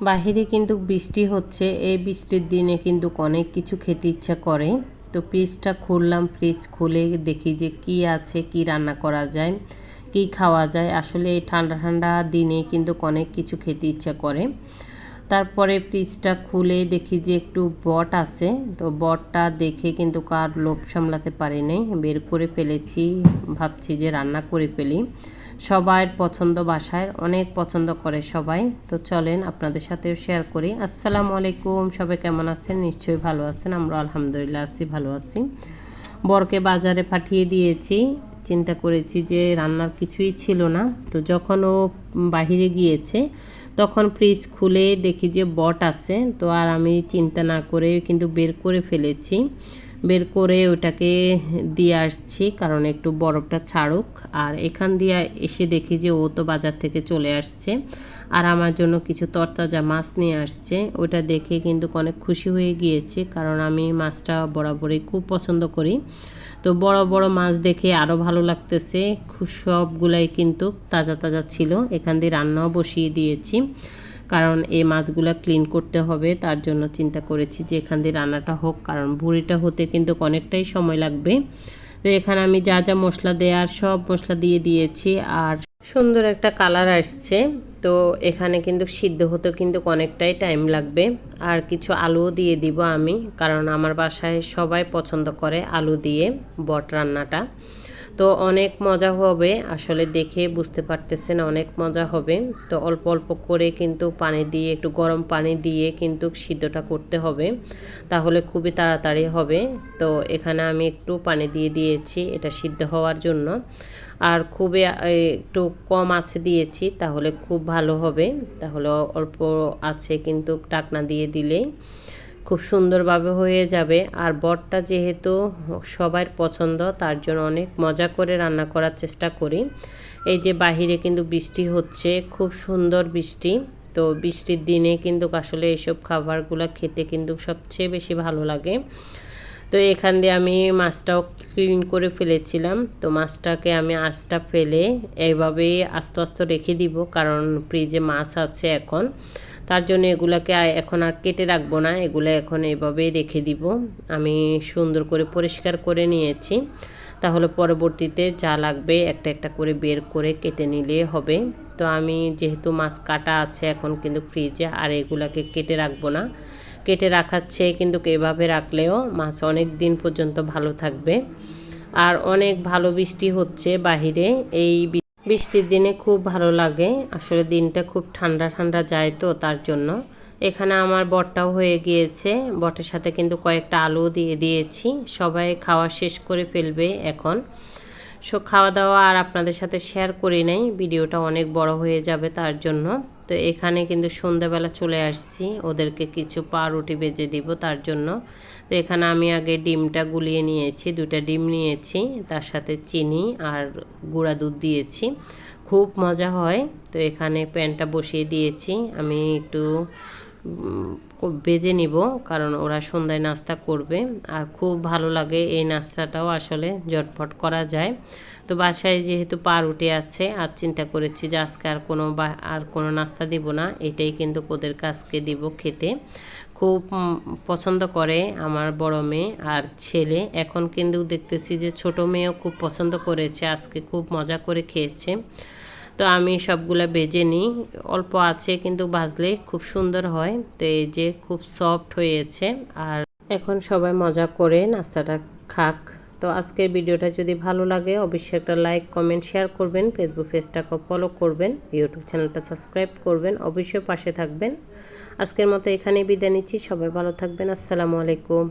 বাহিরে কিন্তু বৃষ্টি হচ্ছে। এই বৃষ্টির দিনে কিন্তু অনেক কিছু খেতে ইচ্ছা করে। তো ফ্রিজটা খুললাম, ফ্রিজ খুলে দেখি যে কি আছে, কি রান্না করা যায়, কি খাওয়া যায়। আসলে এই ঠান্ডা ঠান্ডা দিনে কিন্তু অনেক কিছু খেতে ইচ্ছা করে। তারপরে ফ্রিজটা খুলে দেখি যে একটু বট আছে। তো বটটা দেখে কিন্তু কার লোভ সামলাতে পারি নাই, বের করে ফেলেছি। ভাবছি যে রান্না করে ফেলি। সবার পছন্দ, বাসায় অনেক পছন্দ করে সবাই। তো চলেন আপনাদের সাথেও শেয়ার করি। আসসালামু আলাইকুম, সবাই কেমন আছেন? নিশ্চয়ই ভালো আছেন। আমরা আলহামদুলিল্লাহ আছি, ভালো আছি। বরকে বাজারে পাঠিয়ে দিয়েছি। চিন্তা করেছি যে রান্নার কিছুই ছিল না। তো যখন ও বাহিরে গিয়েছে তখন ফ্রিজ খুলে দেখি যে বট আছে। তো আর আমি চিন্তা না করে কিন্তু বের করে ফেলেছি। বের করে ওটাকে দিয়ে আসছি, কারণ একটু বরফটা ছাড়ুক। আর এখান দিয়ে এসে দেখি যে ও তো বাজার থেকে চলে আসছে আর আমার জন্য কিছু তরতাজা মাছ নিয়ে আসছে। ওটা দেখে কিন্তু অনেক খুশি হয়ে গিয়েছি, কারণ আমি মাছটা বরাবরই খুব পছন্দ করি। তো বড় বড় মাছ দেখে আরও ভালো লাগতেছে। সবগুলাই কিন্তু তাজা তাজা ছিল। এখান দিয়ে রান্নাও বসিয়ে দিয়েছি, কারণ এই মাছগুলো ক্লিন করতে হবে। তার জন্য চিন্তা করেছি যে এখান দিয়ে রান্নাটা হোক, কারণ ভুঁড়িটা হতে কিন্তু অনেকটাই সময় লাগবে। তো এখানে আমি যা যা মশলা দেওয়ার সব মশলা দিয়ে দিয়েছি আর সুন্দর একটা কালার আসছে। তো এখানে কিন্তু সিদ্ধ হতে কিন্তু অনেকটাই টাইম লাগবে। আর কিছু আলুও দিয়ে দিব আমি, কারণ আমার বাসায় সবাই পছন্দ করে আলু দিয়ে বট রান্নাটা। তো অনেক মজা হবে, আসলে দেখে বুঝতে পারতেছেন অনেক মজা হবে। তো অল্প অল্প করে কিন্তু পানি দিয়ে, একটু গরম পানি দিয়ে কিন্তু সিদ্ধটা করতে হবে, তাহলে খুবই তাড়াতাড়ি হবে। তো এখানে আমি একটু পানি দিয়ে দিয়েছি এটা সিদ্ধ হওয়ার জন্য। আর খুবই একটু কম আছে দিয়েছি, তাহলে খুব ভালো হবে। তাহলে অল্প আছে কিন্তু ঢাকনা দিয়ে দিলেই খুব সুন্দরভাবে হয়ে যাবে। আর বটটা যেহেতু সবার পছন্দ, তার জন্য অনেক মজা করে রান্না করার চেষ্টা করি। এই যে বাহিরে কিন্তু বৃষ্টি হচ্ছে, খুব সুন্দর বৃষ্টি। তো বৃষ্টির দিনে কিন্তু আসলে এইসব খাবারগুলো খেতে কিন্তু সবচেয়ে বেশি ভালো লাগে। তো এখান দিয়ে আমি মাছটাও ক্লিন করে ফেলেছিলাম। তো মাছটাকে আমি আঁচটা ফেলে এইভাবেই আস্তে আস্তে রেখে দিব, কারণ ফ্রিজে মাছ আছে এখন। তার জন্য এগুলাকে এখন আর কেটে রাখবো না, এগুলো এখন এভাবেই রেখে দিব। আমি সুন্দর করে পরিষ্কার করে নিয়েছি, তাহলে পরবর্তীতে যা লাগবে একটা একটা করে বের করে কেটে নিলে হবে। তো আমি যেহেতু মাছ কাটা আছে এখন কিন্তু ফ্রিজে, আর এগুলাকে কেটে রাখবো না। কেটে রাখার চেয়ে কিন্তু এভাবে রাখলেও মাছ অনেক দিন পর্যন্ত ভালো থাকবে। আর অনেক ভালো বৃষ্টি হচ্ছে বাহিরে। এই বৃষ্টির দিনে খুব ভালো লাগে, আসলে দিনটা খুব ঠান্ডা ঠান্ডা যায়, তো তার জন্য। এখানে আমার বটটাও হয়ে গিয়েছে, বটের সাথে কিন্তু কয়েকটা আলু দিয়ে দিয়েছি। সবাই খাওয়া শেষ করে ফেলবে এখন। খাওয়া দাওয়া আর আপনাদের সাথে শেয়ার করি নাই, ভিডিওটা অনেক বড় হয়ে যাবে তার জন্য। তো এখানে কিন্তু সন্ধ্যাবেলা চলে আসছি, ওদেরকে কিছু পাউরুটি ভেজে দিব তার জন্য। তো এখানে আমি আগে ডিমটা গুলিয়ে নিয়েছি, 2টা ডিম নিয়েছি, তার সাথে চিনি আর গুঁড়া দুধ দিয়েছি, খুব মজা হয়। তো এখানে প্যানটা বসিয়ে দিয়েছি, আমি একটু ভেজে নিব, কারণ ওরা সন্ধ্যায় নাস্তা করবে। আর খুব ভালো লাগে এই নাস্তাটাও, আসলে ঝটপট করা যায়। তো বাসায় যেহেতু পাউরুটি আছে, আর চিন্তা করেছি যে আজকে আর কোনো নাস্তা দিব না, এটাই কিন্তু ওদের কাছকে দিব খেতে। খুব পছন্দ করে আমার বড় মেয়ে আর ছেলে। এখন কিন্তু দেখতেছি যে ছোট মেয়েও খুব পছন্দ করেছে, আজকে খুব মজা করে খেয়েছে। তো আমি সবগুলা ভেজে নিই, অল্প আছে কিন্তু ভাজলে খুব সুন্দর হয়। তো এই যে খুব সফট হয়েছে, আর এখন সবাই মজা করে নাস্তাটা খাক। তো আজকের ভিডিওটা যদি ভালো লাগে অবশ্যই একটা লাইক, কমেন্ট, শেয়ার করবেন। ফেসবুক পেজটাকে ফলো করবেন, ইউটিউব চ্যানেলটা সাবস্ক্রাইব করবেন, অবশ্যই পাশে থাকবেন। আজকের মতো এখানেই বিদায় নিচ্ছি, সবাই ভালো থাকবেন। আসসালামু আলাইকুম।